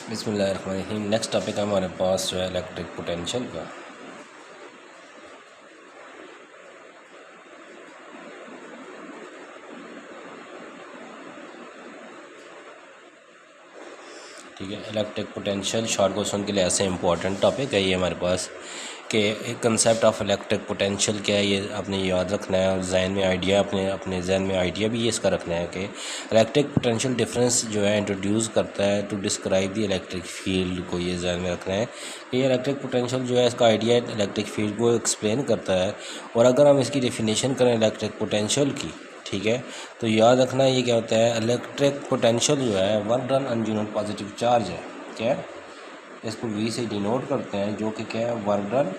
बिस्मिल्लाहिर्रहमानिर्रहीम। Next topic हमारे पास जो है इलेक्ट्रिक पोटेंशियल का। ठीक है, इलेक्ट्रिक पोटेंशियल शॉर्ट क्वेश्चन के लिए ऐसे इंपॉर्टेंट टॉपिक है ये हमारे पास कि कंसेप्ट ऑफ इलेक्ट्रिक पोटेंशियल क्या है, ये आपने याद रखना है और जहन में आइडिया अपने जहन में आइडिया भी ये इसका रखना है कि इलेक्ट्रिक पोटेंशियल डिफरेंस जो है इंट्रोड्यूस करता है to describe the electric field को। ये जहन में रखना है कि ये इलेक्ट्रिक पोटेंशियल जो है इसका आइडिया इलेक्ट्रिक फील्ड को एक्सप्लेन करता है। और अगर हम इसकी डेफिनेशन करें इलेक्ट्रिक पोटेंशियल की, ठीक है, तो याद रखना ये क्या होता है, इलेक्ट्रिक पोटेंशियल जो है work done on unit positive charge है। क्या है, इसको V से डिनोट करते हैं, जो कि क्या है, work done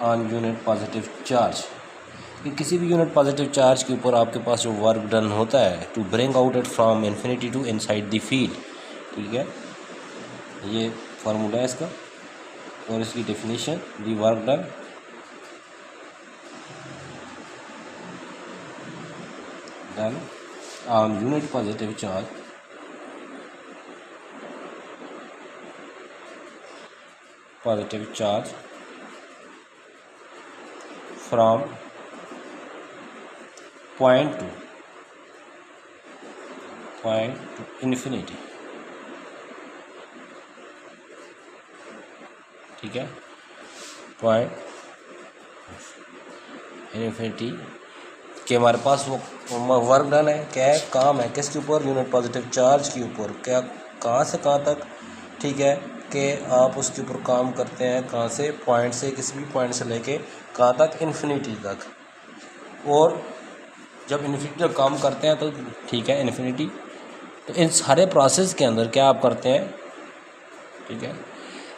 on unit positive charge. कि किसी भी यूनिट पॉजिटिव चार्ज के ऊपर आपके पास जो वर्क डन होता है to bring out it from infinity to inside the field. ठीक है, ये फार्मूला है इसका और इसकी definition, the work done on unit positive charge from point to infinity। ठीक है, पॉइंट इन्फिनिटी कि हमारे पास वो वर्क डन है, क्या है, काम है किसके ऊपर, यूनिट पॉजिटिव चार्ज के ऊपर। क्या, कहाँ से कहाँ तक, ठीक है, कि आप उसके ऊपर काम करते हैं, कहाँ से, पॉइंट से, किसी भी पॉइंट से लेके कहाँ तक, इन्फिनिटी तक। और जब इन्फिनिटी तक काम करते हैं तो ठीक है, इन्फिनिटी, तो इन सारे प्रोसेस के अंदर क्या आप करते हैं, ठीक है,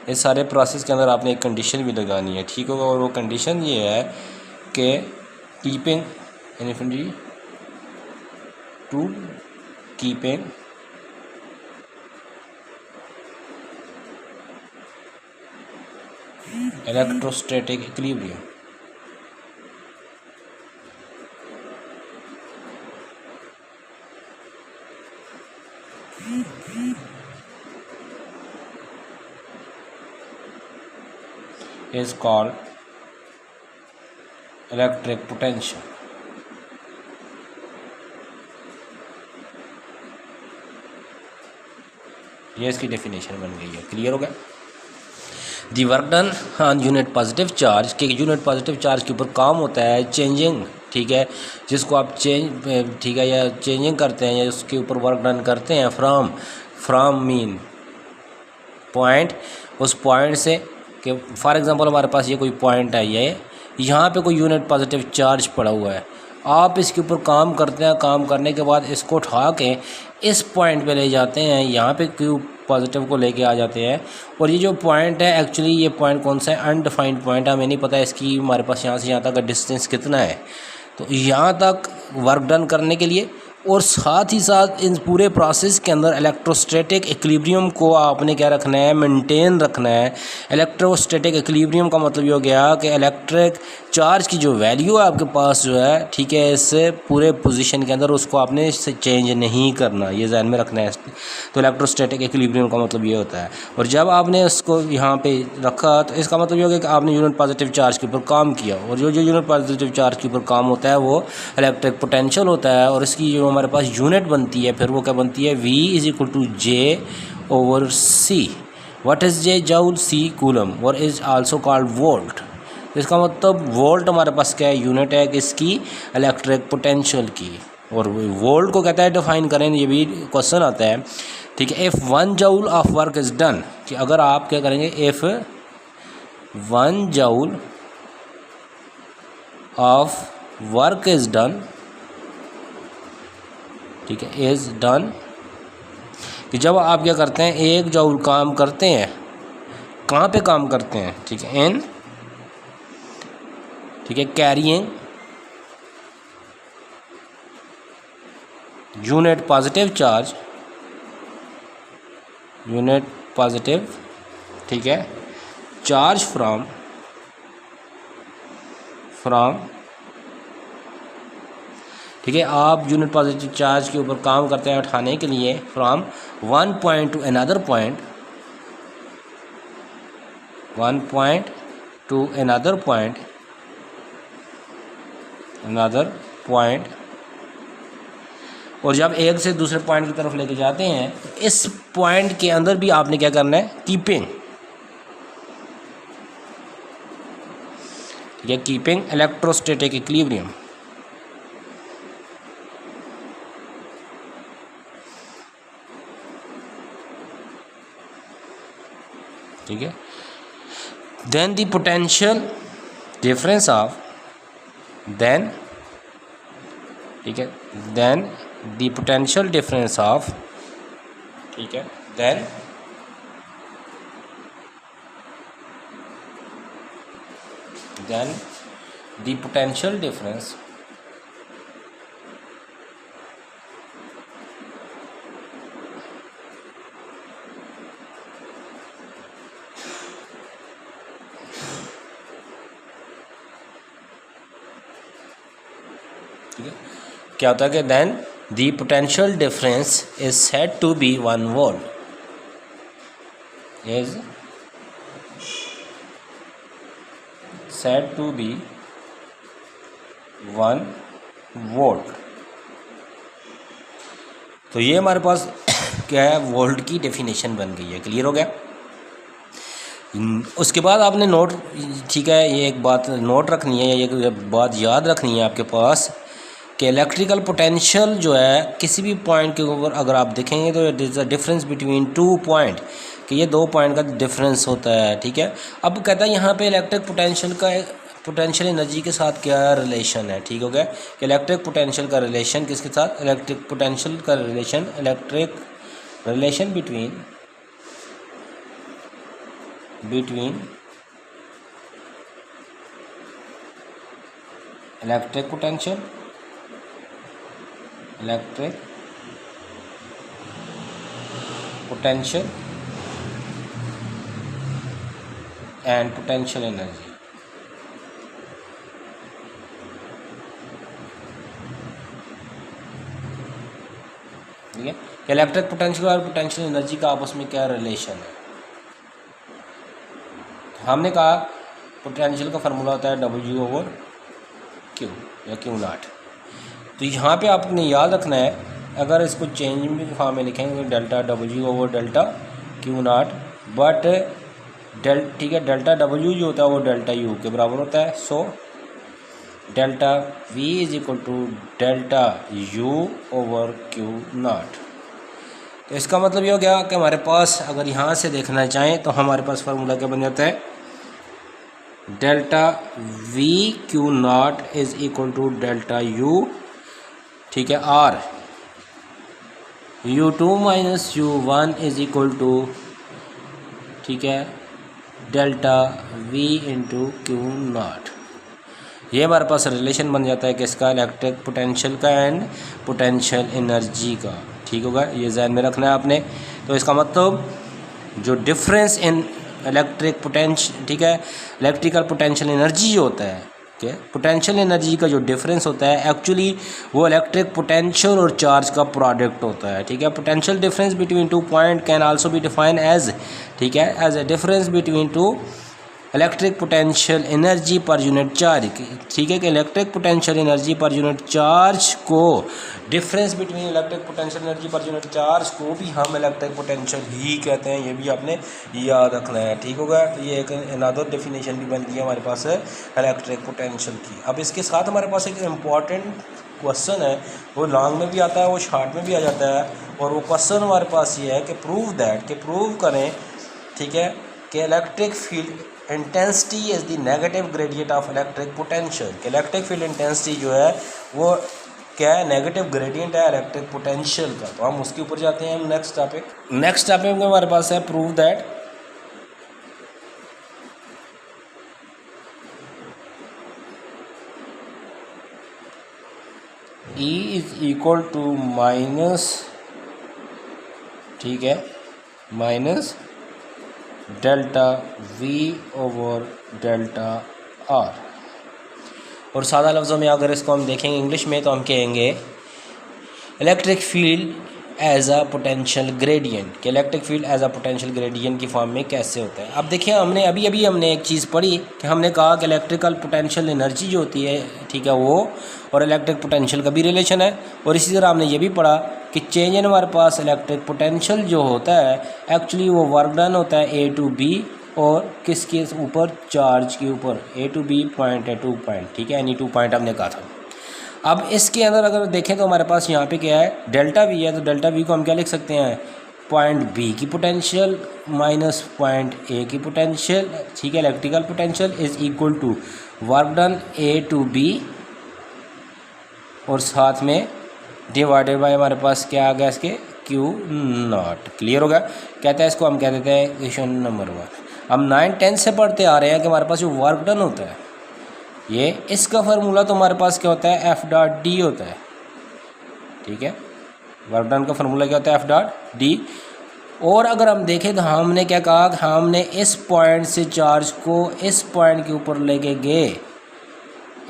इस सारे प्रोसेस के अंदर आपने एक कंडीशन भी लगानी है, ठीक होगा। और वो कंडीशन ये है कि keeping infinity to keeping electrostatic equilibrium। is called electric potential। ये इसकी डेफिनेशन बन गई है, क्लियर हो गया। दी work done on unit positive charge, के यूनिट पॉजिटिव चार्ज के ऊपर काम होता है चेंजिंग, ठीक है, जिसको आप चेंज, ठीक है, या चेंजिंग करते हैं या उसके ऊपर वर्क डन करते हैं फ्रॉम मीन पॉइंट, उस पॉइंट से, कि फॉर एग्जांपल हमारे पास ये कोई पॉइंट है, ये यहाँ पे कोई यूनिट पॉजिटिव चार्ज पड़ा हुआ है, आप इसके ऊपर काम करते हैं, काम करने के बाद इसको उठा के इस पॉइंट पे ले जाते हैं, यहाँ पे क्यू पॉजिटिव को लेके आ जाते हैं। और ये जो पॉइंट है, एक्चुअली ये पॉइंट कौन सा है, अनडिफाइंड पॉइंट है, हमें नहीं पता इसकी हमारे पास यहाँ से यहाँ तक का डिस्टेंस कितना है। तो यहाँ तक वर्क डन करने के लिए और साथ ही साथ इन पूरे प्रोसेस के अंदर इलेक्ट्रोस्टैटिक इक्विलिब्रियम को आपने क्या रखना है, मेंटेन रखना है। इलेक्ट्रोस्टैटिक इक्विलिब्रियम का मतलब ये हो गया कि इलेक्ट्रिक चार्ज की जो वैल्यू है आपके पास जो है, ठीक है, इस पूरे पोजीशन के अंदर उसको आपने चेंज नहीं करना, ये ध्यान में रखना है। तो इलेक्ट्रोस्टैटिक इक्विलिब्रियम का मतलब ये होता है। और जब आपने इसको यहाँ पे रखा तो इसका मतलब ये हो गया कि आपने यूनिट पॉजिटिव चार्ज के ऊपर काम किया, और जो यूनिट पॉजिटिव चार्ज के ऊपर काम होता है वो इलेक्ट्रिक पोटेंशियल होता है। और इसकी जो हमारे पास यूनिट बनती है, फिर वो क्या बनती है, V = J/C। What is J, joule, C coulomb, और इज़ आल्सो कॉल्ड वोल्ट। इसका मतलब वोल्ट हमारे पास क्या है, यूनिट है किसकी, इलेक्ट्रिक पोटेंशियल की। और वोल्ट को कहता है, डिफाइन करें, ये भी क्वेश्चन आता है, ठीक है। If 1 joule of work is done, कि अगर आप क्या करेंगे, if 1 joule of work is done, ठीक है, इज़ डन, कि जब आप क्या करते हैं, 1 जूल काम करते हैं, कहाँ पे काम करते हैं, ठीक है, इन, ठीक है, carrying unit positive charge, unit positive, ठीक है, चार्ज फ्रॉम ठीक है, आप यूनिट पॉजिटिव चार्ज के ऊपर काम करते हैं उठाने के लिए, from one point to another point, one point to another point और जब एक से दूसरे पॉइंट की तरफ लेके जाते हैं तो इस पॉइंट के अंदर भी आपने क्या करना है, कीपिंग, ठीक है, कीपिंग इलेक्ट्रोस्टैटिक इक्विलिब्रियम। ठीक है, then the potential difference of then, ठीक है, then the potential difference of, ठीक है, देन द पोटेंशियल डिफरेंस ठीक है, क्या होता है कि then the potential difference is said to be 1 volt, is said to be 1 volt. तो ये हमारे पास क्या है, वोल्ट की डेफिनेशन बन गई है। क्लियर हो गया। उसके बाद आपने नोट, ठीक है, ये एक बात नोट रखनी है, ये बात याद रखनी है आपके पास कि इलेक्ट्रिकल पोटेंशियल जो है किसी भी पॉइंट के ऊपर अगर आप देखेंगे तो it is the difference between 2 point, कि ये 2 पॉइंट का डिफरेंस होता है। ठीक है, अब कहता है यहाँ पे इलेक्ट्रिक पोटेंशियल का पोटेंशियल एनर्जी के साथ क्या रिलेशन है। ठीक हो गया कि इलेक्ट्रिक पोटेंशियल का रिलेशन किसके साथ, इलेक्ट्रिक पोटेंशियल का relation, electric relation between electric potential and potential energy. ठीक है, इलेक्ट्रिक पोटेंशियल और पोटेंशियल एनर्जी का आपस में क्या रिलेशन है। हमने कहा पोटेंशियल का फार्मूला होता है W/Q या Q0। तो यहाँ पे आपने याद रखना है, अगर इसको चेंज फॉर्म में लिखेंगे तो डेल्टा W/Q0, बट ठीक है, डेल्टा W जो होता है वो डेल्टा U के बराबर होता है। So delta V is equal to delta U/Q0। तो इसका मतलब ये हो गया कि हमारे पास अगर यहाँ से देखना चाहें तो हमारे पास फार्मूला क्या बन जाता है, delta V/Q0 is equal to delta U, ठीक है, R U2 minus U1 is equal to, ठीक है, डेल्टा V इंटू Q0। ये हमारे पास रिलेशन बन जाता है कि इसका इलेक्ट्रिक पोटेंशियल का एंड पोटेंशियल एनर्जी का। ठीक होगा, ये ध्यान में रखना है आपने। तो इसका मतलब जो डिफरेंस इन इलेक्ट्रिक पोटेंशियल, ठीक है, इलेक्ट्रिकल पोटेंशियल एनर्जी जो होता है, ठीक है, पोटेंशियल एनर्जी का जो डिफरेंस होता है एक्चुअली वो इलेक्ट्रिक पोटेंशियल और चार्ज का प्रोडक्ट होता है। ठीक है, potential difference between 2 point can also be defined as, ठीक है, as a difference between 2 electric potential energy per unit charge. ठीक है, कि electric potential energy per unit charge को, difference between electric potential energy per unit charge को भी हम electric potential ही कहते हैं। ये भी आपने याद रखना है। ठीक होगा, ये एक अनदर डेफिनेशन भी बन गई है हमारे पास इलेक्ट्रिक पोटेंशियल की। अब इसके साथ हमारे पास एक इम्पॉर्टेंट क्वेश्चन है, वो लॉन्ग में भी आता है, वो शॉर्ट में भी आ जाता है, और वो क्वेश्चन हमारे पास ये है कि प्रूव करें, ठीक है, कि electric field intensity is the negative gradient of electric potential. Electric field intensity जो है वो क्या है, नेगेटिव ग्रेडियंट है इलेक्ट्रिक पोटेंशियल का। तो हम उसके ऊपर जाते हैं। नेक्स्ट टॉपिक में हमारे पास है prove that E is equal to minus, ठीक है, minus delta V over delta R। और सादा लफ्ज़ों में अगर इसको हम देखेंगे इंग्लिश में तो हम कहेंगे electric field as a potential gradient, कि electric field as a potential gradient की फॉर्म में कैसे होता है। अब देखिए हमने अभी हमने एक चीज़ पढ़ी कि हमने कहा कि इलेक्ट्रिकल पोटेंशियल एनर्जी जो होती है, ठीक है, वो और इलेक्ट्रिक पोटेंशियल का भी रिलेशन है। और इसी तरह हमने ये भी पढ़ा कि चेंज इन हमारे पास इलेक्ट्रिक पोटेंशियल जो होता है एक्चुअली वो वर्क डन होता है ए टू बी, और किसके ऊपर, चार्ज के ऊपर, ए टू बी पॉइंट है, 2 पॉइंट, ठीक है, एनी 2 पॉइंट हमने कहा था। अब इसके अंदर अगर देखें तो हमारे पास यहाँ पे क्या है, डेल्टा वी है, तो डेल्टा वी को हम क्या लिख सकते हैं, पॉइंट बी की पोटेंशियल माइनस पॉइंट ए की पोटेंशियल, ठीक है, electrical potential is equal to work done A to B और साथ में डिवाइडेड बाय हमारे पास क्या आ गया इसके, क्यू नॉट। क्लियर हो गया। कहते हैं इसको हम कह देते हैं क्वेश्चन नंबर 1। हम 9-10 से पढ़ते आ रहे हैं कि हमारे पास जो वर्क डन होता है ये, इसका फार्मूला तो हमारे पास क्या होता है, एफ डॉट डी होता है, ठीक है, वर्क डन का फार्मूला क्या होता है, एफ डॉट डी। और अगर हम देखें तो हमने क्या कहा, हमने इस पॉइंट से चार्ज को इस पॉइंट के ऊपर लेके गए,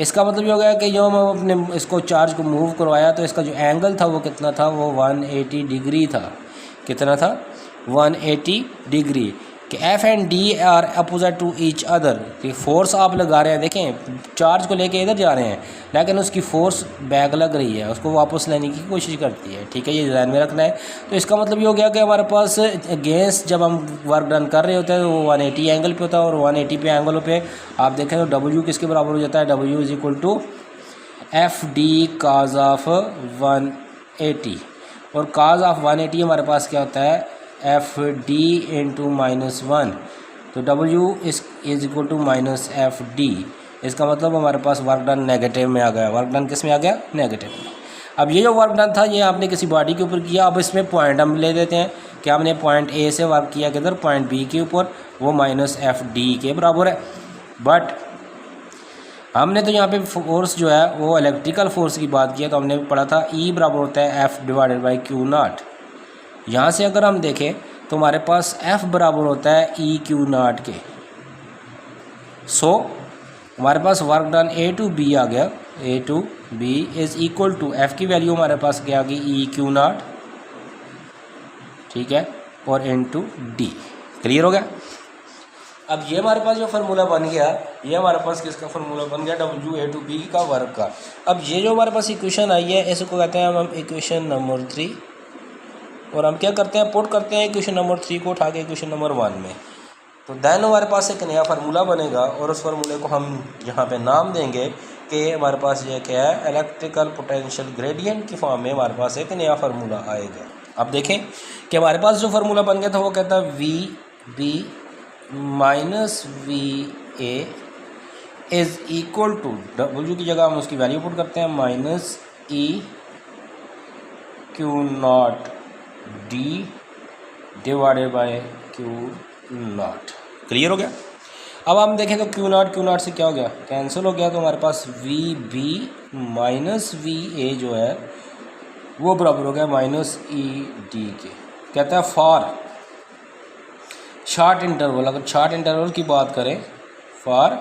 इसका मतलब ये हो गया कि जो हम अपने इसको चार्ज को मूव करवाया तो इसका जो एंगल था वो कितना था, वो 180 डिग्री था। कितना था, 180 डिग्री। कि F and D are opposite to each other, कि फोर्स आप लगा रहे हैं, देखें चार्ज को लेके इधर जा रहे हैं लेकिन उसकी फोर्स बैक लग रही है, उसको वापस लेने की कोशिश करती है, ठीक है, ये ध्यान में रखना है। तो इसका मतलब ये हो गया कि हमारे पास अगेंस्ट जब हम वर्क डन कर रहे होते हैं तो वो 180 एंगल पे होता है, और 180 पे एंगल पे आप देखें तो डब्ल्यू किसके बराबर हो जाता है, W is equal to F D cos of 180, और काज ऑफ 180 हमारे पास क्या होता है, एफ डी इंटू -1, तो W is equal to minus F D. इसका मतलब हमारे पास वर्क डन नेगेटिव में आ गया, वर्क डन किस में आ गया, नेगेटिव में। अब ये जो वर्क डन था ये आपने किसी बॉडी के ऊपर किया, अब इसमें पॉइंट हम ले देते हैं कि हमने पॉइंट ए से वर्क किया किधर, पॉइंट बी के ऊपर, वो माइनस एफ डी के बराबर है। बट हमने तो यहाँ पे फोर्स जो है वो इलेक्ट्रिकल फोर्स की बात किया, तो हमने पढ़ा था ई बराबर होता है F divided by Q not. यहाँ से अगर हम देखें तो हमारे पास F बराबर होता है ई क्यू नॉट के। सो हमारे पास work done A to B आ गया, A to B is equal to F की वैल्यू हमारे पास क्या आ गई, ई क्यू नॉट, ठीक है, और इन टू डी। क्लियर हो गया। अब ये हमारे पास जो फार्मूला बन गया, ये हमारे पास किसका फार्मूला बन गया, डब्ल्यू ए टू बी का वर्क का। अब ये जो हमारे पास इक्वेशन आई है इसको कहते हैं हम इक्वेशन नंबर 3, और हम क्या करते हैं, पुट करते हैं इक्वेशन नंबर 3 को उठा के इक्वेशन नंबर 1 में। तो देन हमारे पास एक नया फार्मूला बनेगा, और उस फार्मूले को हम यहाँ पे नाम देंगे कि हमारे पास ये क्या है, इलेक्ट्रिकल पोटेंशियल ग्रेडियंट की फॉर्म में हमारे पास एक नया फार्मूला आएगा। अब देखें कि हमारे पास जो फार्मूला बन गया था वो कहता है V B minus V A is equal to, W की जगह हम उसकी वैल्यू पुट करते हैं, minus E Q naught D divided by Q naught. Clear हो गया। अब हम देखें तो क्यू नॉट से क्या हो गया, कैंसिल हो गया, तो हमारे पास V B minus V A जो है वो बराबर हो गया माइनस ई डी के। कहता है फॉर शॉर्ट इंटरवल, अगर शॉर्ट इंटरवल की बात करें, फॉर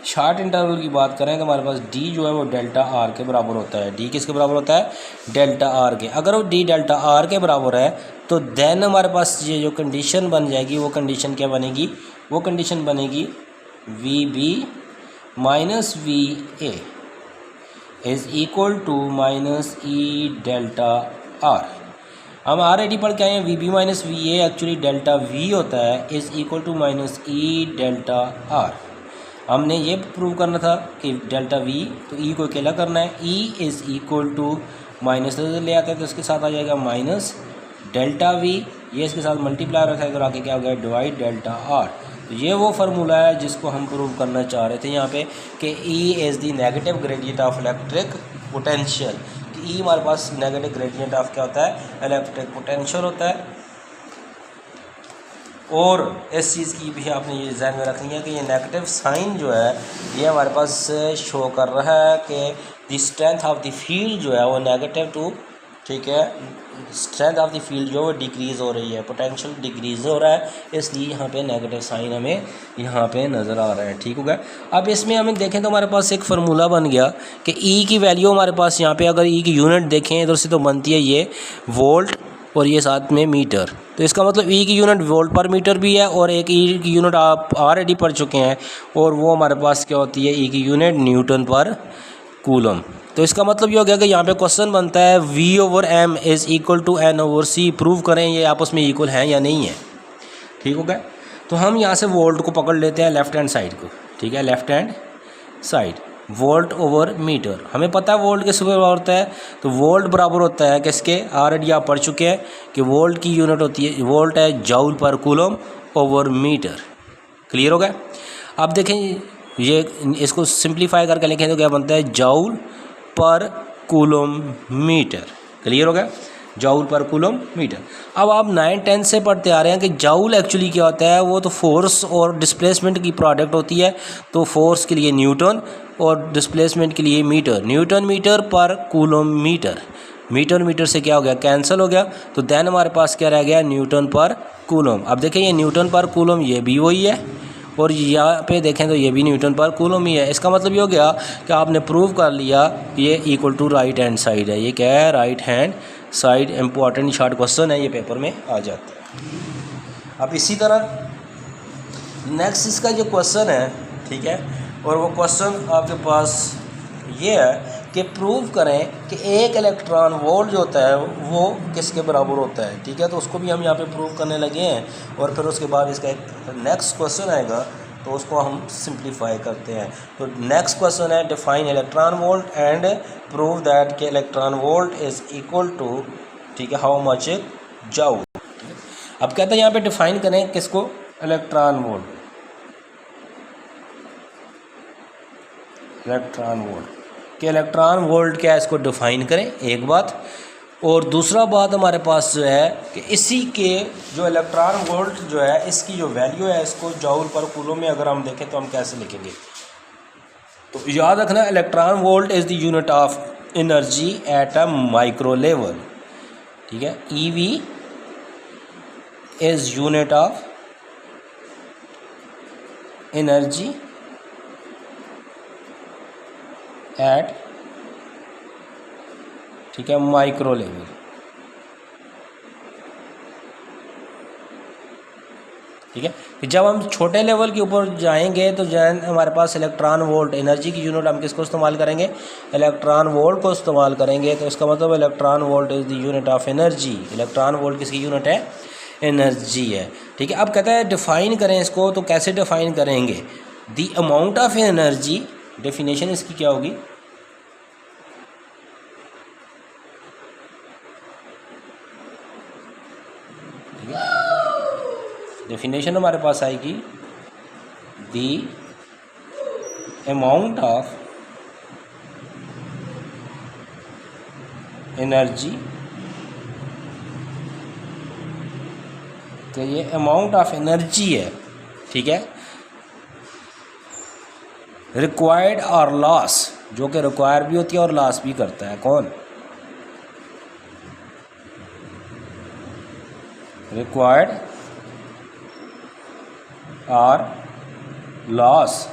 शॉर्ट इंटरवल की बात करें तो हमारे पास डी जो है वो डेल्टा आर के बराबर होता है। डी किसके बराबर होता है, डेल्टा आर के। अगर वो डी डेल्टा आर के बराबर है तो देन हमारे पास ये जो कंडीशन बन जाएगी वो कंडीशन क्या बनेगी, वो कंडीशन बनेगी V B minus V A is equal to minus E delta R. हम ऑलरेडी पढ़ के आए हैं V B minus V A actually delta V होता है, is equal to minus E delta R. हमने ये प्रूव करना था कि डेल्टा वी, तो ई को अकेला करना है, E is equal to minus ले आते हैं तो इसके साथ आ जाएगा माइनस डेल्टा वी, ये इसके साथ मल्टीप्लाई रखा है तो आगे क्या हो गया, डिवाइड डेल्टा आर। तो ये वो फार्मूला है जिसको हम प्रूव करना चाह रहे थे यहाँ पे कि E is the negative gradient of electric potential. कि ई हमारे पास नेगेटिव ग्रेडियंट ऑफ क्या होता है, इलेक्ट्रिक पोटेंशियल होता है। और इस चीज़ की भी आपने ये ध्यान में रखनी है कि ये नेगेटिव साइन जो है ये हमारे पास शो कर रहा है कि the strength of the field जो है वो नेगेटिव टू, ठीक है, स्ट्रेंथ ऑफ द फील्ड जो है डिक्रीज़ हो रही है, पोटेंशियल डिक्रीज़ हो रहा है, इसलिए यहाँ पे नेगेटिव साइन हमें यहाँ पे नज़र आ रहा है। ठीक हो गया। अब इसमें हमें देखें तो हमारे पास एक फार्मूला बन गया कि ई की वैल्यू हमारे पास यहाँ पे, अगर ई की यूनिट देखें इधर से तो बनती है ये वोल्ट और ये साथ में मीटर। तो इसका मतलब ई की यूनिट वोल्ट पर मीटर भी है और एक ई की यूनिट आप ऑलरेडी पढ़ चुके हैं, और वो हमारे पास क्या होती है, ई की यूनिट न्यूटन पर कूलम। तो इसका मतलब ये हो गया कि यहाँ पे क्वेश्चन बनता है V/m is equal to N/c। Prove करें ये आपस में इक्वल हैं या नहीं है। ठीक हो गया। तो हम यहाँ से वोल्ट को पकड़ लेते हैं लेफ्ट हैंड साइड को। ठीक है, left hand side volt over metre. हमें पता है वोल्ट किस बराबर होता है, तो वोल्ट बराबर होता है किसके, ऑलरेडी आप पढ़ चुके हैं कि वोल्ट की यूनिट होती है, वोल्ट है joule per coulomb over metre. Clear हो गया। अब देखें ये, इसको सिंप्लीफाई करके लिखें तो क्या बनता है, joule per coulomb metre. Clear हो गया, जूल पर कूलम मीटर। अब आप 9-10 से पढ़ते आ रहे हैं कि जूल एक्चुअली क्या होता है, वो तो फोर्स और डिस्प्लेसमेंट की प्रोडक्ट होती है। तो फोर्स के लिए न्यूटन और डिस्प्लेसमेंट के लिए मीटर, न्यूटन मीटर पर कूलम मीटर। मीटर मीटर से क्या हो गया, कैंसिल हो गया। तो देन हमारे पास क्या रह गया, न्यूटन पर कूलम। अब देखें ये न्यूटन पर कूलम ये भी वही है, और यहाँ पे देखें तो ये भी न्यूटन पर कूलम ही है। इसका मतलब ये हो गया कि आपने प्रूव कर लिया ये equal to right hand side है। ये क्या है, right hand side. Important short question है, ये पेपर में आ जाता है। अब इसी तरह नेक्स्ट इसका जो क्वेश्चन है, ठीक है, और वो क्वेश्चन आपके पास ये है कि प्रूव करें कि एक इलेक्ट्रॉन वोल्ट जो होता है वो किसके बराबर होता है। ठीक है, तो उसको भी हम यहाँ पे प्रूव करने लगे हैं, और फिर उसके बाद इसका एक नेक्स्ट क्वेश्चन आएगा तो उसको हम सिंप्लीफाई करते हैं। तो नेक्स्ट क्वेश्चन है define electron volt and prove that के electron volt is equal to, ठीक है, हाउ मच जूल। अब कहते हैं यहाँ पे डिफाइन करें किसको, इलेक्ट्रॉन वोल्ट। इलेक्ट्रॉन वोल्ट कि इलेक्ट्रॉन वोल्ट क्या है, इसको डिफाइन करें, एक बात। और दूसरा बात हमारे पास जो है कि इसी के जो इलेक्ट्रॉन वोल्ट जो है इसकी जो वैल्यू है, इसको जूल पर कूलम में अगर हम देखें तो हम कैसे लिखेंगे। तो याद रखना electron volt is the unit of energy at a micro level. ठीक है, EV is unit of energy at, ठीक है, माइक्रो लेवल। ठीक है, जब हम छोटे लेवल के ऊपर जाएंगे तो हमारे पास इलेक्ट्रॉन वोल्ट, एनर्जी की यूनिट हम किसको इस्तेमाल करेंगे, इलेक्ट्रॉन वोल्ट को इस्तेमाल करेंगे। तो इसका मतलब electron volt is the unit of energy. Electron volt किसकी यूनिट है, एनर्जी है। ठीक है, अब कहता है डिफाइन करें इसको, तो कैसे डिफाइन करेंगे, the amount of energy. Definition इसकी क्या होगी, डेफिनेशन हमारे पास आएगी द अमाउंट ऑफ एनर्जी। तो ये अमाउंट ऑफ एनर्जी है, ठीक है, रिक्वायर्ड और लॉस, जो कि रिक्वायर भी होती है और लॉस भी करता है। कौन, रिक्वायर्ड और लॉस,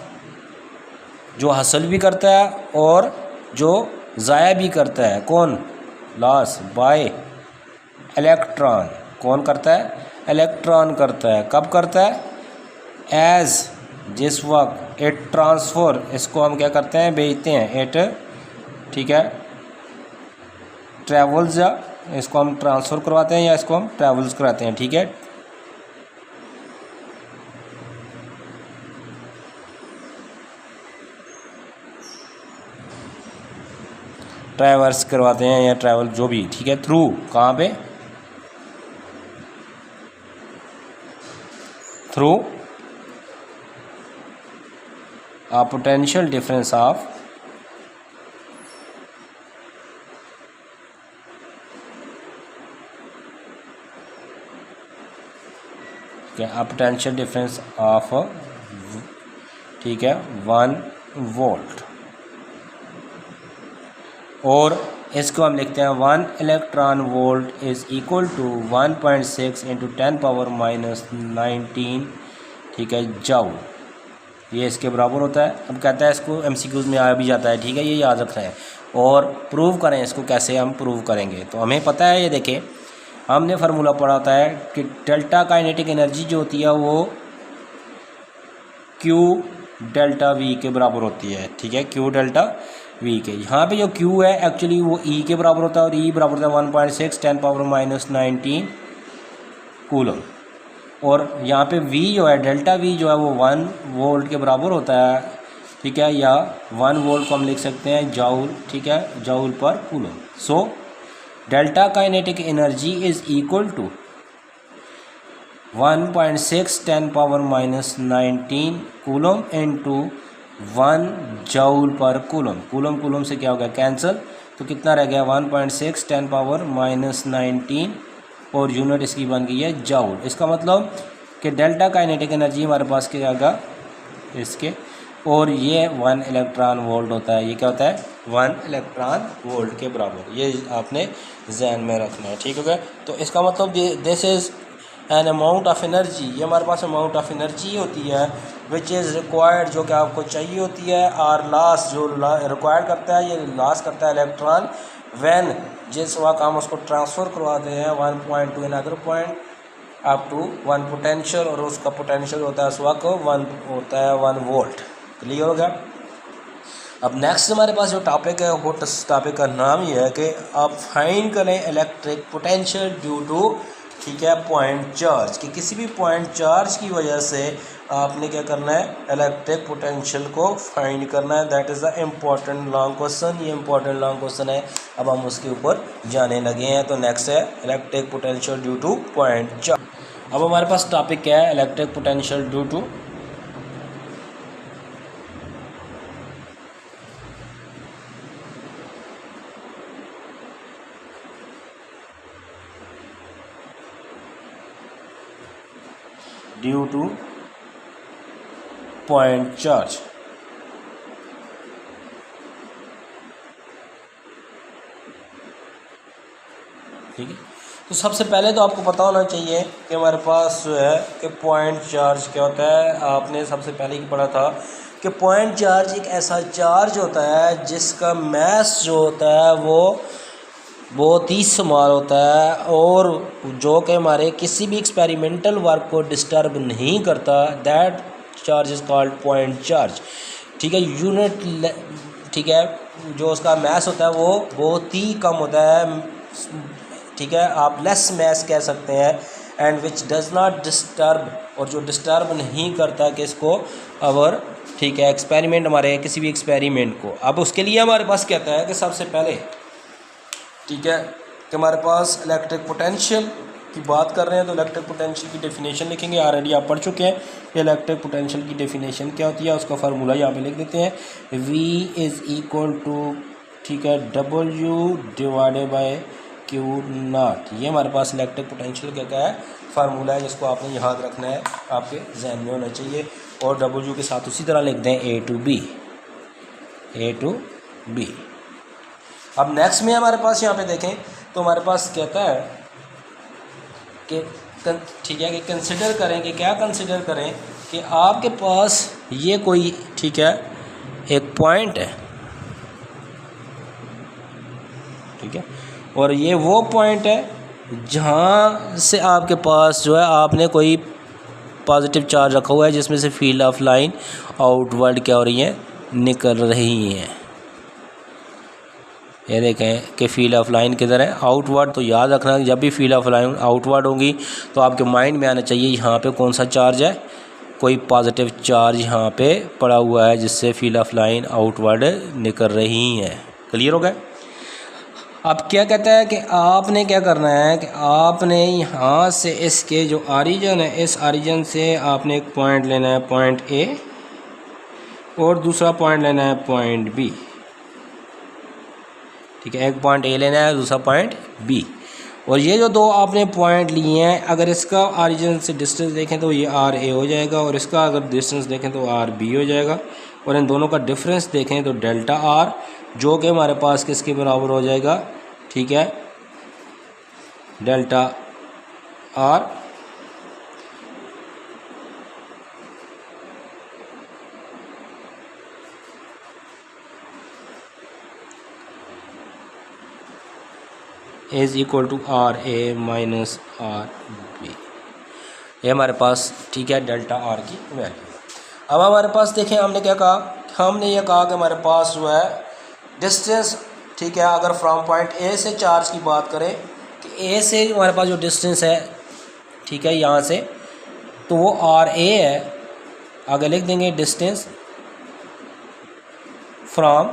जो हासिल भी करता है और जो ज़ाया भी करता है। कौन, लॉस बाय इलेक्ट्रॉन। कौन करता है, इलेक्ट्रॉन करता है। कब करता है, एज, जिस वक्त इट ट्रांसफ़र, इसको हम क्या करते हैं, भेजते हैं, इट, ठीक है, ट्रेवल्स, या इसको हम ट्रांसफ़र करवाते हैं या इसको हम ट्रेवल्स कराते हैं। ठीक है, ट्रैवर्स करवाते हैं या ट्रैवल जो भी, ठीक है, थ्रू, कहाँ पे, through a potential difference of a potential difference of, ठीक है, 1 वोल्ट। और इसको हम लिखते हैं 1 electron volt is equal to 1.6 into 10⁻⁻19, ठीक है, जूल। ये इसके बराबर होता है। अब कहता है इसको MCQs में आ भी जाता है, ठीक है, ये याद रखना है। और प्रूव करें इसको, कैसे हम प्रूव करेंगे, तो हमें पता है, ये देखें हमने फार्मूला पढ़ा था है कि डेल्टा काइनेटिक एनर्जी जो होती है वो क्यू डेल्टा वी के बराबर होती है, ठीक है, क्यू डेल्टा वी के। यहाँ पे जो क्यू है एक्चुअली वो ई के बराबर होता है और ई बराबर होता है 1.6 10⁻⁻⁹ कूलम। और यहाँ पे वी जो है डेल्टा वी जो है वो 1 वोल्ट के बराबर होता है, ठीक है, या 1 वोल्ट को हम लिख सकते हैं जाउल, ठीक है, joule per coulomb. So delta kinetic energy is equal to 1.6 10⁻⁻⁹ coulomb into 1 joule per coulomb. Coulomb coulomb से क्या हो गया कैंसिल, तो कितना रह गया 1.6 10⁻⁻⁹ और यूनिट इसकी बन गई है जूल। इसका मतलब कि डेल्टा काइनेटिक एनर्जी हमारे पास क्या आएगा इसके, और ये 1 इलेक्ट्रॉन वोल्ट होता है। ये क्या होता है 1 इलेक्ट्रॉन वोल्ट के बराबर। ये आपने जहन में रखना है, ठीक हो गया। तो इसका मतलब this is an amount of energy, ये हमारे पास अमाउंट ऑफ एनर्जी होती है विच इज़ रिक्वायर्ड, जो कि आपको चाहिए होती है, और लॉस जो रिक्वायर्ड करता है, ये लॉस करता है इलेक्ट्रॉन व्हेन, जिस वक्त हम उसको ट्रांसफ़र करवाते हैं 1 point to another point up to 1 potential, और उसका पोटेंशियल होता है उस वक्त 1 होता है 1 वोल्ट। क्लियर हो गया। अब नेक्स्ट हमारे पास जो टॉपिक है वो टॉपिक का नाम ये है कि आप फाइंड करें इलेक्ट्रिक पोटेंशियल ड्यू टू, ठीक है, पॉइंट चार्ज, कि किसी भी पॉइंट चार्ज की वजह से आपने क्या करना है इलेक्ट्रिक पोटेंशियल को फाइंड करना है। That is the important long question. ये इम्पॉर्टेंट लॉन्ग क्वेश्चन है, अब हम उसके ऊपर जाने लगे हैं। तो नेक्स्ट है electric potential due to point charge. अब हमारे पास टॉपिक क्या है electric potential due to point charge. ठीक है, तो सबसे पहले तो आपको पता होना चाहिए कि हमारे पास जो है कि पॉइंट चार्ज क्या होता है। आपने सबसे पहले ही पढ़ा था कि पॉइंट चार्ज एक ऐसा चार्ज होता है जिसका मैस जो होता है वो बहुत ही स्मॉल होता है और जो कि हमारे किसी भी एक्सपेरिमेंटल वर्क को डिस्टर्ब नहीं करता। That charge is called point charge, ठीक है। यूनिट, ठीक है, जो उसका मैस होता है वो बहुत ही कम होता है, ठीक है, आप लेस मैस कह सकते हैं, and which does not disturb, और जो डिस्टर्ब नहीं करता कि इसको अवर, ठीक है, एक्सपेरिमेंट, हमारे किसी भी एक्सपेरिमेंट को। अब उसके लिए हमारे पास कहता है कि सबसे पहले, ठीक है, कि हमारे पास इलेक्ट्रिक पोटेंशियल की बात कर रहे हैं तो इलेक्ट्रिक पोटेंशियल की डेफिनेशन लिखेंगे। ऑलरेडी आप पढ़ चुके हैं कि इलेक्ट्रिक पोटेंशियल की डेफिनेशन क्या होती है, उसका फार्मूला यहाँ पे लिख देते हैं। V इज़ इक्वल टू, ठीक है, W divided by Q not. ये हमारे पास इलेक्ट्रिक पोटेंशियल क्या है फार्मूला है, जिसको आपने याद रखना है, आपके जहन में होना चाहिए। और W के साथ उसी तरह लिख दें A टू B। अब नेक्स्ट में हमारे पास यहाँ पे देखें तो हमारे पास कहता है कि, ठीक है, कि कंसिडर करें, कि क्या कंसिडर करें कि आपके पास ये कोई, ठीक है, एक पॉइंट है, ठीक है, और ये वो पॉइंट है जहाँ से आपके पास जो है आपने कोई पॉजिटिव चार्ज रखा हुआ है जिसमें से फील्ड ऑफ लाइन आउटवर्ड क्या हो रही है निकल रही हैं। ये देखें कि फील्ड ऑफ लाइन किधर है आउटवर्ड। तो याद रखना जब भी फील्ड ऑफ लाइन आउटवर्ड होगी तो आपके माइंड में आना चाहिए यहाँ पे कौन सा चार्ज है, कोई पॉजिटिव चार्ज यहाँ पे पड़ा हुआ है जिससे फील्ड ऑफ लाइन आउटवर्ड निकल रही हैं। क्लियर हो गया। अब क्या कहता है कि आपने क्या करना है कि आपने यहाँ से इसके जो ऑरिजिन है, इस ऑरिजिन से आपने एक पॉइंट लेना है, पॉइंट ए, और दूसरा पॉइंट लेना है पॉइंट बी। ठीक है, एक पॉइंट ए लेना है, दूसरा पॉइंट बी। और ये जो दो आपने पॉइंट लिए हैं, अगर इसका ऑरिजिन से डिस्टेंस देखें तो ये आर ए हो जाएगा, और इसका अगर डिस्टेंस देखें तो आर बी हो जाएगा, और इन दोनों का डिफरेंस देखें तो डेल्टा आर, जो कि हमारे पास किसके बराबर हो जाएगा, ठीक है, delta R is equal to R A minus R B, ये हमारे पास ठीक है डेल्टा आर की वैल्यू। अब हमारे पास देखें हमने क्या कहा, हमने ये कहा कि हमारे पास जो है डिस्टेंस, ठीक है, अगर फ्रॉम पॉइंट ए से चार्ज की बात करें कि ए से हमारे पास जो डिस्टेंस है, ठीक है, यहाँ से, तो वो आर ए है। आगे लिख देंगे डिस्टेंस फ्रॉम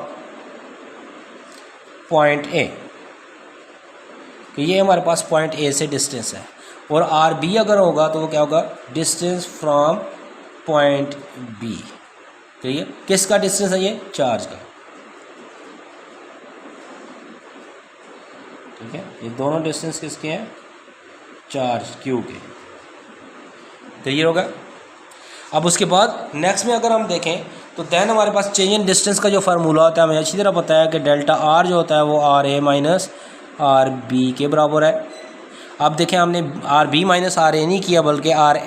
पॉइंट ए, तो ये हमारे पास पॉइंट ए से डिस्टेंस है। और आर बी अगर होगा तो वो क्या होगा, distance from point B. Clear, किसका डिस्टेंस है ये, चार्ज का। ठीक है, ये दोनों डिस्टेंस किसके हैं, चार्ज क्यू के। क्लियर होगा। अब उसके बाद नेक्स्ट में अगर हम देखें तो देन हमारे पास चेंज इन डिस्टेंस का जो फार्मूला होता है हमें अच्छी तरह पता है कि डेल्टा आर जो होता है वो R A minus R B के बराबर है। अब देखें हमने R B minus R A नहीं किया बल्कि R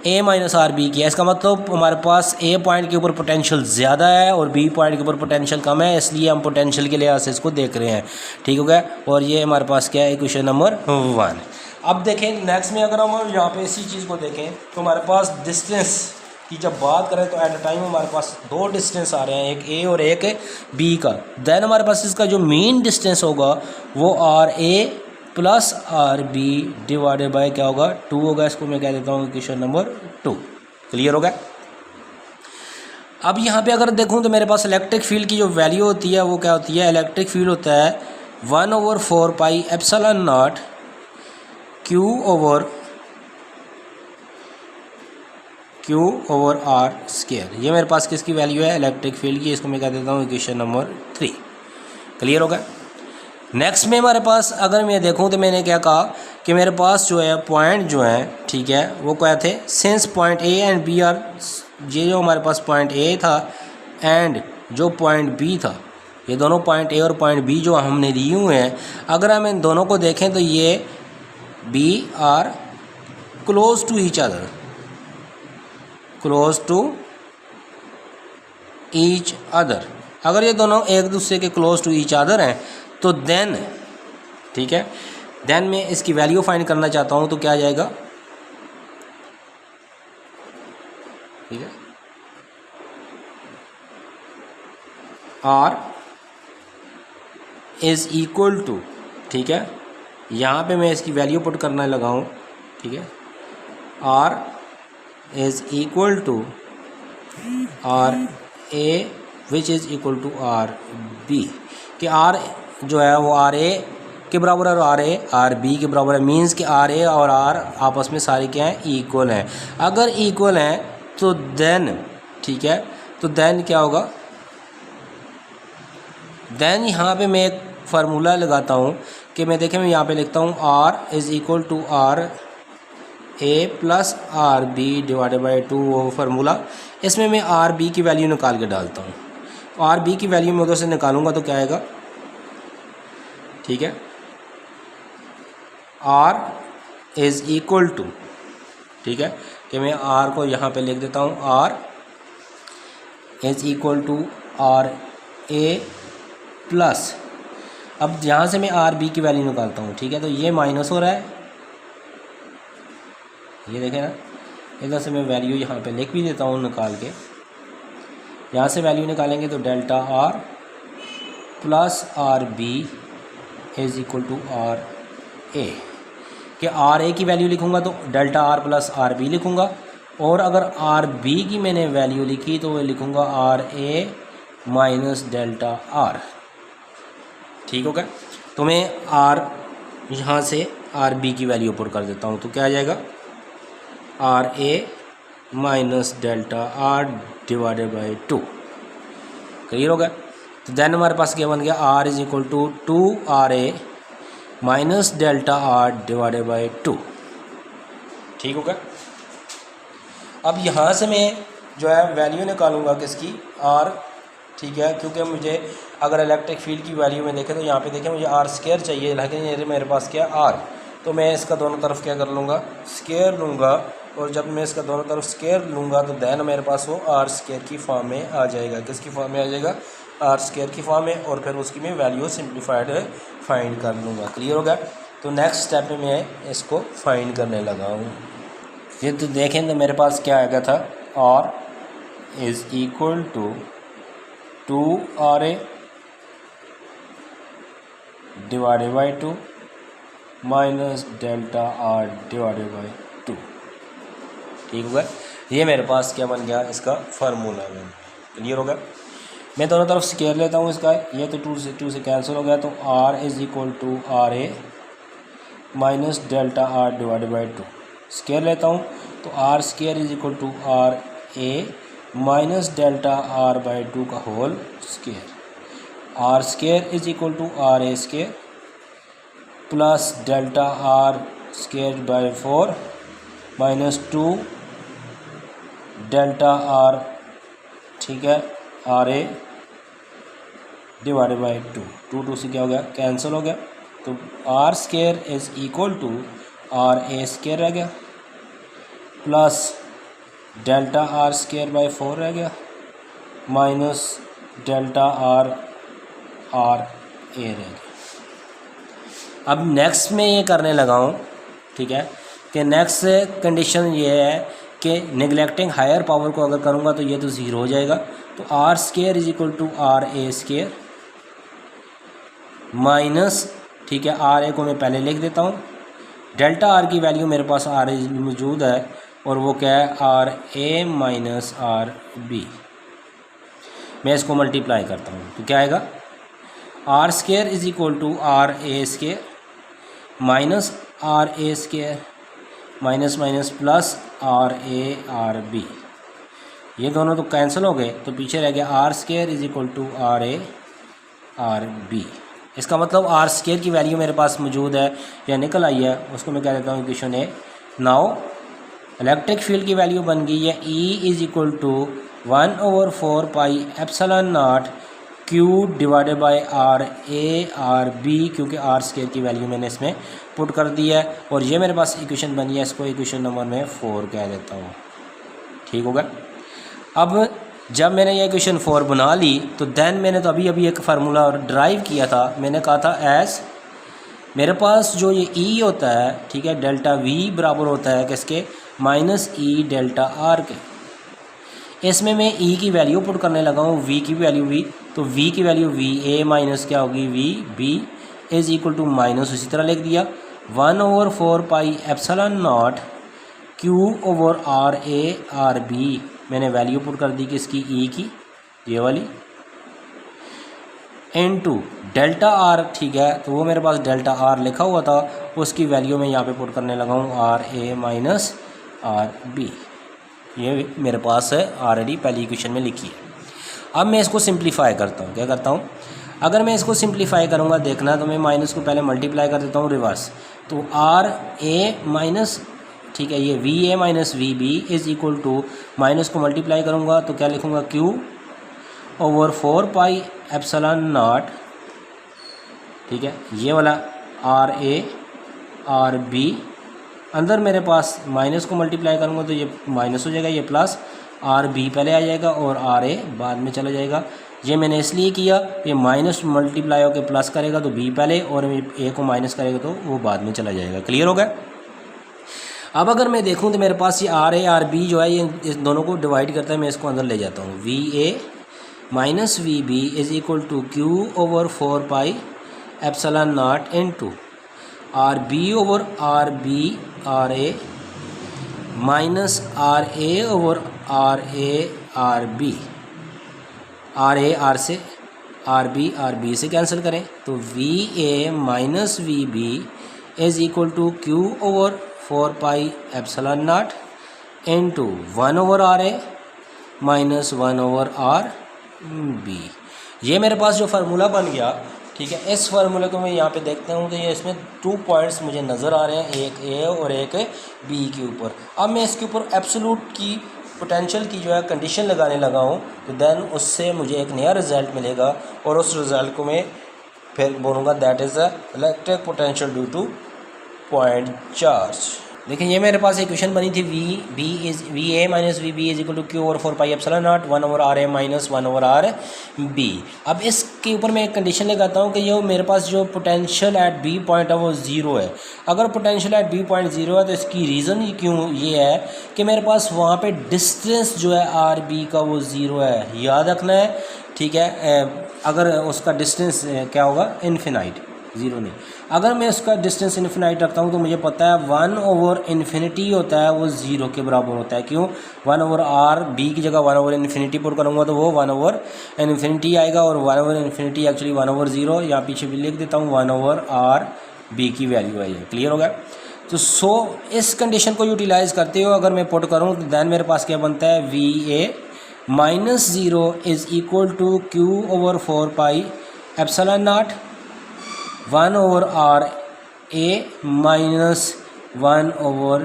A minus R B किया। इसका मतलब हमारे पास ए पॉइंट के ऊपर पोटेंशियल ज़्यादा है और बी पॉइंट के ऊपर पोटेंशियल कम है, इसलिए हम पोटेंशियल के लिहाज से इसको देख रहे हैं। ठीक हो गया। और ये हमारे पास क्या है, इक्वेशन नंबर 1। अब देखें नेक्स्ट में अगर हम यहाँ पे इसी चीज़ को देखें तो हमारे पास डिस्टेंस की जब बात करें तो एट अ टाइम हमारे पास दो डिस्टेंस आ रहे हैं, एक ए और एक बी का। देन हमारे पास इसका जो मेन डिस्टेंस होगा वो R A plus R B divided by क्या होगा, 2 होगा। इसको मैं कह देता हूँ इक्वेशन नंबर 2। क्लियर होगा। अब यहाँ पे अगर देखूँ तो मेरे पास इलेक्ट्रिक फील्ड की जो वैल्यू होती है वो क्या होती है, इलेक्ट्रिक फील्ड होता है 1/4 pi epsilon naught Q over R square. ये मेरे पास किसकी वैल्यू है, इलेक्ट्रिक फील्ड की। इसको मैं कह देता हूँ इक्वेशन नंबर 3। क्लियर होगा। नेक्स्ट में हमारे पास अगर मैं देखूँ तो मैंने क्या कहा कि मेरे पास जो है पॉइंट जो है, ठीक है, वो क्या थे, since point A and B are, ये जो हमारे पास पॉइंट ए था एंड जो पॉइंट बी था, ये दोनों पॉइंट ए और पॉइंट बी जो हमने लिए हुए हैं, अगर हम इन दोनों को देखें तो ये B are close to each other, close to each other. अगर ये दोनों एक दूसरे के क्लोज टू ईच अदर हैं तो देन, ठीक है, देन मैं इसकी वैल्यू फाइंड करना चाहता हूँ तो क्या आ जाएगा, ठीक है, आर इज इक्वल टू, ठीक है, यहाँ पे मैं इसकी वैल्यू पुट करने लगा हूँ, ठीक है, R is equal to R A which is equal to R B, कि आर जो है वो आर ए के बराबर है और आर ए आर बी के बराबर है। मींस कि आर ए और आर आपस में सारे क्या हैं, इक्वल हैं। अगर इक्वल हैं तो देन, ठीक है, तो देन क्या होगा, देन यहाँ पे मैं एक फार्मूला लगाता हूँ कि मैं देखें, मैं यहाँ पे लिखता हूँ R is equal to R A plus R B divided by 2 वो फार्मूला। इसमें मैं आर बी की वैल्यू निकाल के डालता हूँ। आर बी की वैल्यू मैं उधर से निकालूंगा तो क्या आएगा, ठीक है, आर इज़ इक्वल टू, ठीक है, कि मैं आर को यहाँ पे लिख देता हूँ, R is equal to R A plus, अब यहाँ से मैं आर बी की वैल्यू निकालता हूँ, ठीक है, तो ये माइनस हो रहा है, ये देखें ना, इधर से मैं वैल्यू यहाँ पे लिख भी देता हूँ निकाल के। यहाँ से वैल्यू निकालेंगे तो delta R plus R B is equal to R A, कि आर ए की वैल्यू लिखूँगा तो delta R plus R B लिखूँगा, और अगर आर बी की मैंने वैल्यू लिखी तो मैं लिखूँगा R A minus delta R. ठीक हो गया। तो मैं आर यहाँ से आर बी की वैल्यू पुट कर देता हूँ तो क्या आ जाएगा, R A minus delta R divided by 2। Clear हो गया। तो देन हमारे पास क्या बन गया, R is equal to 2 R A minus delta R divided by 2। ठीक हो गया। अब यहाँ से मैं जो है वैल्यू निकालूंगा किसकी, आर, ठीक है, क्योंकि मुझे अगर इलेक्ट्रिक फील्ड की वैल्यू में देखें तो यहाँ पे देखें मुझे आर स्क्वायर चाहिए, लेकिन मेरे पास क्या आर, तो मैं इसका दोनों तरफ क्या कर लूँगा, स्क्वायर लूँगा, और जब मैं इसका दोनों तरफ स्क्वायर लूँगा तो देन मेरे पास वो आर स्क्वायर की फॉर्म में आ जाएगा। किसकी फॉर्म में आ जाएगा, आर स्क्वायर की फॉर्म में, और फिर उसकी मैं वैल्यू सिंप्लीफाइड फाइंड कर लूँगा। क्लियर हो गया। तो नेक्स्ट स्टेप में मैं इसको फाइंड करने लगा हूँ। ये तो देखें तो मेरे पास क्या आ गया था, R is equal to 2RA divided by 2 minus delta R divided by 2। ठीक होगा। ये मेरे पास क्या बन गया, इसका फार्मूला बन। क्लियर हो गया। मैं दोनों तरफ स्क्वायर लेता हूँ इसका, ये तो 2 से कैंसिल हो गया, तो R is equal to RA minus delta R divided by 2। Square लेता हूँ तो R square is equal to RA minus delta R by 2 का whole square. R square is equal to RA square plus delta R square by 4 minus 2 delta R, ठीक है, RA divided by 2 से क्या हो गया, कैंसिल हो गया। तो R square is equal to RA square रह गया plus delta R square by 4 रह गया माइनस डेल्टा आर ए रह गया। अब नेक्स्ट में ये करने लगा हूँ, ठीक है, कि नेक्स्ट कंडीशन ये है कि नेगलेक्टिंग हायर पावर को अगर करूँगा तो ये तो ज़ीरो हो जाएगा। तो R square is equal to RA square minus, ठीक है, RA को मैं पहले लिख देता हूँ। डेल्टा आर की वैल्यू मेरे पास RA मौजूद है और वो क्या है, RA माइनस RB। मैं इसको मल्टीप्लाई करता हूँ तो क्या आएगा, R square is equal to RA square minus RA square minus minus plus RA RB। ये दोनों तो कैंसिल हो गए, तो पीछे रह गया R square is equal to RA RB। इसका मतलब R स्क्वायर की वैल्यू मेरे पास मौजूद है या निकल आई है, उसको मैं कह देता हूँ equation A. Now electric field की वैल्यू बन गई है E is equal to 1/4 pi epsilon naught Q divided by RA RB, क्योंकि R स्क्वायर की वैल्यू मैंने इसमें पुट कर दी है और ये मेरे पास इक्वेशन बनी है, इसको इक्वेशन नंबर में 4 कह देता हूँ। ठीक होगा। अब जब मैंने ये इक्वेशन 4 बना ली तो देन मैंने तो अभी एक फार्मूला ड्राइव किया था। मैंने कहा था एज मेरे पास जो ये E होता है, ठीक है, डेल्टा V बराबर होता है किसके, माइनस E डेल्टा R के। इसमें मैं E की वैल्यू पुट करने लगा हूँ, V की वैल्यू V, तो V की वैल्यू VA माइनस क्या होगी, VB is equal to minus उसी तरह लिख दिया 1/4 pi epsilon naught Q over RA RB। मैंने वैल्यू पुट कर दी किसकी, E की, ये वाली, इनटू डेल्टा R, ठीक है, तो वो मेरे पास डेल्टा R लिखा हुआ था, उसकी वैल्यू मैं यहाँ पे पुट करने लगा हूँ RA माइनस RB। ये मेरे पास है ऑलरेडी पहली इक्वेशन में लिखी है। अब मैं इसको सिंप्लीफाई करता हूँ। क्या करता हूँ, अगर मैं इसको सिंप्लीफाई करूँगा, देखना, तो मैं माइनस को पहले मल्टीप्लाई कर देता हूँ रिवर्स, तो RA माइनस, ठीक है, ये VA minus VB is equal to, minus को मल्टीप्लाई करूँगा तो क्या लिखूँगा, Q over 4 pi epsilon naught, ठीक है, ये वाला RA RB, अंदर मेरे पास माइनस को मल्टीप्लाई करूँगा तो ये माइनस हो जाएगा, ये प्लस RB पहले आ जाएगा और RA बाद में चला जाएगा। ये मैंने इसलिए किया, ये माइनस मल्टीप्लाई होकर प्लस करेगा तो B पहले, और A को माइनस करेगा तो वो बाद में चला जाएगा। क्लियर हो गया। अब अगर मैं देखूँ तो मेरे पास ये RA RB जो है, ये इस दोनों को डिवाइड करता है, मैं इसको अंदर ले जाता हूँ। VA minus VB is equal to Q over 4 pi epsilon naught into RB over RB RA minus RA over RA RB, RA R से, RB से कैंसिल करें तो VA minus VB is equal to Q over 4 pi epsilon naught into 1 over RA minus 1 over RB। ये मेरे पास जो formula बन गया, ठीक है, इस फार्मूले को मैं यहाँ पे देखता हूँ तो ये इसमें 2 पॉइंट्स मुझे नज़र आ रहे हैं, एक A और एक B के ऊपर। अब मैं इसके ऊपर एब्सोल्यूट की पोटेंशियल की जो है कंडीशन लगाने लगा हूँ, तो देन उससे मुझे एक नया रिज़ल्ट मिलेगा और उस रिज़ल्ट को मैं फिर बोलूँगा that is the electric potential due to point charge. देखिए ये मेरे पास इक्वेशन बनी थी V A minus V B is equal to Q over 4 pi epsilon naught 1 over R A minus 1 over R B. अब इसके ऊपर मैं एक कंडीशन लगाता हूँ कि ये मेरे पास जो पोटेंशियल एट बी पॉइंट है वो ज़ीरो है। अगर potential at B point zero है तो इसकी रीज़न क्यों ये है कि मेरे पास वहाँ पे डिस्टेंस जो है आर बी का वो ज़ीरो है, याद रखना है, ठीक है। अगर उसका डिस्टेंस क्या होगा, इन्फिनाइट, ज़ीरो नहीं। अगर मैं उसका डिस्टेंस इन्फिनाइट रखता हूँ तो मुझे पता है 1 ओवर इन्फिनिटी होता है वो ज़ीरो के बराबर होता है। क्यों, 1 ओवर आर बी की जगह 1 ओवर इन्फिनिटी पुट करूँगा तो वो 1 ओवर इन्फिनिटी आएगा, और 1 over infinity actually 1 over zero, या पीछे भी लिख देता हूँ 1 ओवर आर बी की वैल्यू है। ये क्लियर हो गया। तो इस कंडीशन को यूटिलाइज़ करते हो अगर मैं पुट करूँ तो दैन मेरे पास क्या बनता है, V A minus zero is equal to Q over 4 pi epsilon naught 1 over R A minus 1 over,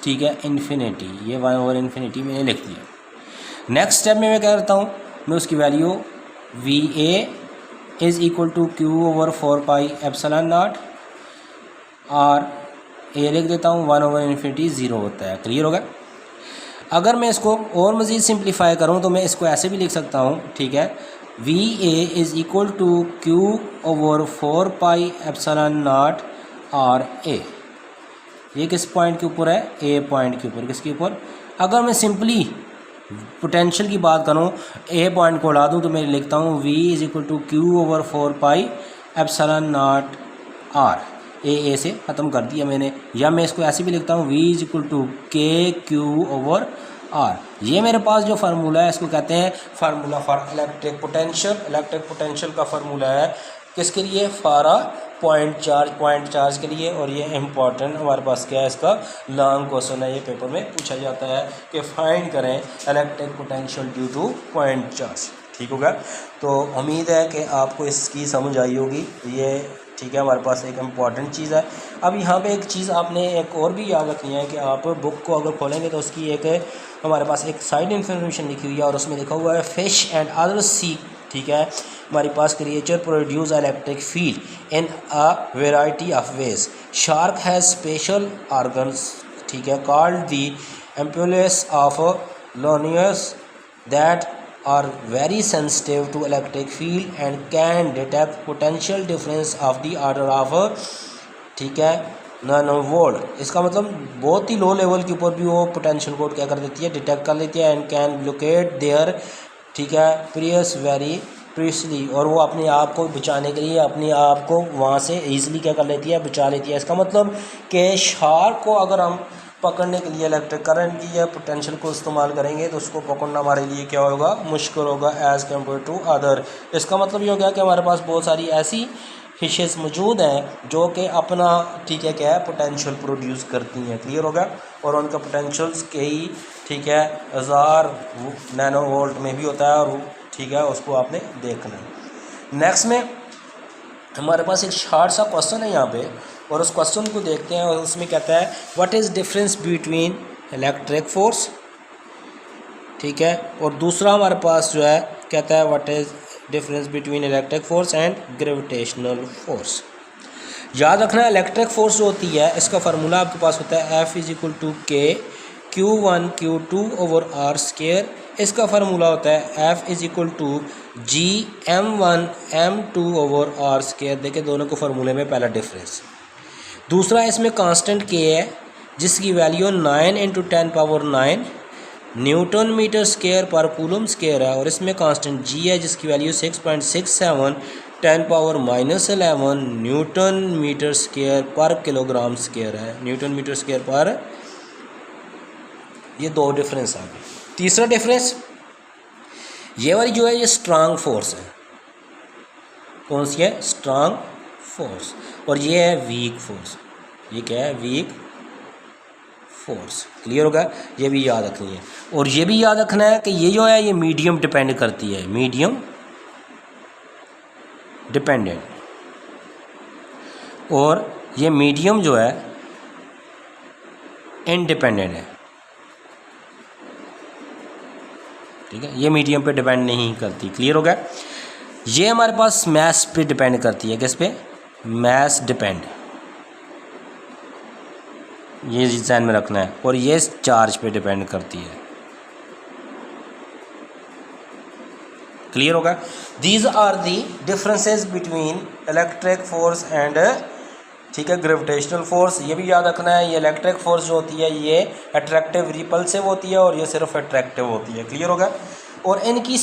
ठीक है, इन्फिनिटी। ये 1 ओवर इन्फिनिटी मैंने लिख दिया। नेक्स्ट स्टेप में मैं क्या करता हूँ, मैं उसकी value V A is equal to Q over 4 pi epsilon naught R A लिख देता हूँ, 1 ओवर इन्फिनिटी ज़ीरो होता है। क्लियर होगा। अगर मैं इसको और मज़ीद सिंप्लीफाई करूँ तो मैं इसको ऐसे भी लिख सकता हूँ, ठीक है, V A is equal to Q over 4 pi epsilon naught R A. ये किस पॉइंट के ऊपर है, ए पॉइंट के ऊपर। किसके ऊपर, अगर मैं सिंपली पोटेंशियल की बात करूँ, ए पॉइंट को उड़ा दूँ तो मैं लिखता हूँ V is equal to Q over 4 pi epsilon naught R. A से ख़त्म कर दिया मैंने, या मैं इसको ऐसे भी लिखता हूँ वी इज़ इक्वल टू के क्यू ओवर आर। ये मेरे पास जो फार्मूला है इसको कहते हैं formula for electric potential. Electric potential का फार्मूला है किसके लिए, फॉर पॉइंट चार्ज के लिए। और ये इम्पॉर्टेंट हमारे पास क्या है, इसका लॉन्ग क्वेश्चन है, ये पेपर में पूछा जाता है कि फाइंड करें electric potential due to point charge. ठीक होगा। तो उम्मीद है कि आपको इसकी समझ आई होगी ये, ठीक है। हमारे पास एक इम्पॉर्टेंट चीज़ है। अब यहाँ पे एक चीज़ आपने एक और भी याद रखनी है कि आप बुक को अगर खोलेंगे तो उसकी एक हमारे पास एक साइड इन्फॉर्मेशन लिखी हुई है और उसमें लिखा हुआ है फिश एंड अदर सी, ठीक है। हमारे पास creature produce electric field in a variety of ways. Shark has special organs, ठीक है, called the ampullae of Lorenzini that are very sensitive to electric field and can detect potential difference of the order of, ठीक है, nano volt. इसका मतलब बहुत ही low level के ऊपर भी वो पोटेंशियल कोड क्या कर देती है, डिटेक्ट कर लेती है। एंड कैन लोकेट देयर, ठीक है, प्रियस वेरी प्रीसली, और वो अपने आप को बचाने के लिए अपने आप को वहाँ से ईजिली क्या कर लेती है, बचा लेती है। इसका मतलब कि शार्क को अगर हम पकड़ने के लिए इलेक्ट्रिक करंट की या पोटेंशियल को इस्तेमाल करेंगे तो उसको पकड़ना हमारे लिए क्या होगा, मुश्किल होगा एज़ कम्पेयर टू अदर। इसका मतलब ये हो गया कि हमारे पास बहुत सारी ऐसी फिशेस मौजूद हैं जो कि अपना, ठीक है, क्या है, पोटेंशियल प्रोड्यूस करती हैं। क्लियर होगा। और उनका पोटेंशियल्स कई, ठीक है, 1000 नैनो वोल्ट में भी होता है, और ठीक है, उसको आपने देखना है। नेक्स्ट में हमारे पास एक शॉर्ट सा क्वेश्चन है यहाँ पे, और उस क्वेश्चन को देखते हैं। और उसमें कहता है what is difference between electric force, ठीक है, और दूसरा हमारे पास जो है कहता है what is difference between electric force and gravitational force. याद रखना इलेक्ट्रिक फोर्स जो होती है इसका फार्मूला आपके पास होता है F is equal to k Q1 Q2 over R square. इसका फार्मूला होता है F is equal to G M1 M2 over R square. देखिए दोनों को फार्मूले में पहला डिफरेंस। दूसरा इसमें कांस्टेंट के है जिसकी value 9 × 10 power 9 newton metre square per coulomb square है। और इसमें कांस्टेंट जी है जिसकी value 6.67 10 power -11 newton metre square per kilogram square है। न्यूटन मीटर स्केयर पर, ये दो डिफरेंस आ गए। तीसरा डिफरेंस ये वाली जो है ये स्ट्रांग फोर्स है। कौन सी है, स्ट्रांग फोर्स। और ये है वीक फोर्स। ये क्या है, वीक फोर्स। क्लियर होगा। ये भी याद रखनी है। और ये भी याद रखना है कि ये जो है ये मीडियम डिपेंड करती है, मीडियम डिपेंडेंट। और ये मीडियम जो है इंडिपेंडेंट है, ठीक है, ये मीडियम पे डिपेंड नहीं करती। क्लियर होगा। ये हमारे पास मैस पे डिपेंड करती है। किस पे, मैस डिपेंड। ये ध्यान में रखना है, और ये चार्ज पे डिपेंड करती है। क्लियर होगा? These are the differences between electric force and, ठीक है, ग्रेविटेशनल फोर्स। ये भी याद रखना है, ये इलेक्ट्रिक फोर्स जो होती है ये अट्रैक्टिव रिपल्सिव होती है और ये सिर्फ अट्रैक्टिव होती है। क्लियर होगा? और इनकी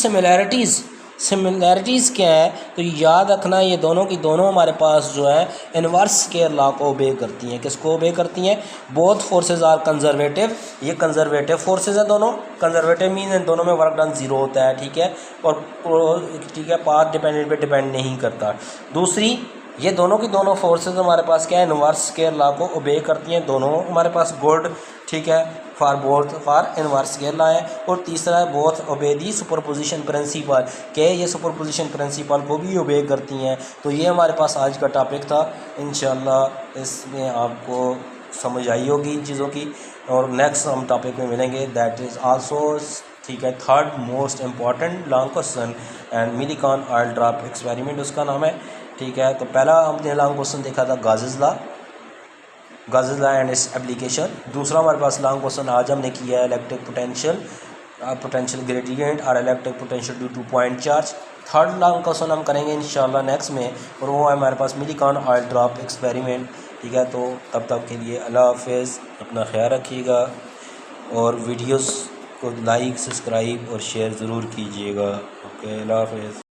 सिमिलैरिटीज़ क्या है, तो याद रखना ये दोनों की दोनों हमारे पास जो है इन्वर्स स्केयर लॉ को ओबे करती हैं। किसको ओबे करती हैं? Both forces are conservative. ये कंजर्वेटिव फोर्सेज हैं दोनों। कंजर्वेटिव मीन इन दोनों में वर्क डन ज़ीरो होता है, ठीक है, और ठीक है पाथ डिपेंडेंट पे डिपेंड नहीं करता। दूसरी, ये दोनों की दोनों फोर्सेस हमारे पास क्या है, इन्वर्स स्केयर लॉ को ओबे करती हैं। दोनों हमारे पास गुड, ठीक है, for both for inverse square law है। और तीसरा है बोथ ओबे दी सुपरपोजिशन प्रिंसिपल, के ये सुपरपोजिशन प्रिंसिपल को भी ओबे करती हैं। तो ये हमारे पास आज का टॉपिक था। इंशाल्लाह इसमें आपको समझ आई होगी इन चीज़ों की, और नेक्स्ट हम टॉपिक में मिलेंगे, दैट इज़ आल्सो, ठीक है, third most important long question and Millikan oil drop experiment उसका नाम है, ठीक है। तो पहला हमने लॉन्ग क्वेश्चन देखा था Gauss's law and its application. दूसरा हमारे पास लॉन्ग क्वेश्चन आज हमने किया है इलेक्ट्रिक पोटेंशियल ग्रेडियंट और electric potential due to point charge. Third long question हम करेंगे इंशाल्लाह नेक्स्ट में, और वो है हमारे पास मिलीकॉन ऑयल ड्रॉप एक्सपेरिमेंट, ठीक है। तो तब तक के लिए अल्लाह हाफिज़, अपना ख्याल रखिएगा, और वीडियोस को लाइक, सब्सक्राइब और शेयर ज़रूर कीजिएगा। ओके, अल्लाह हाफिज़।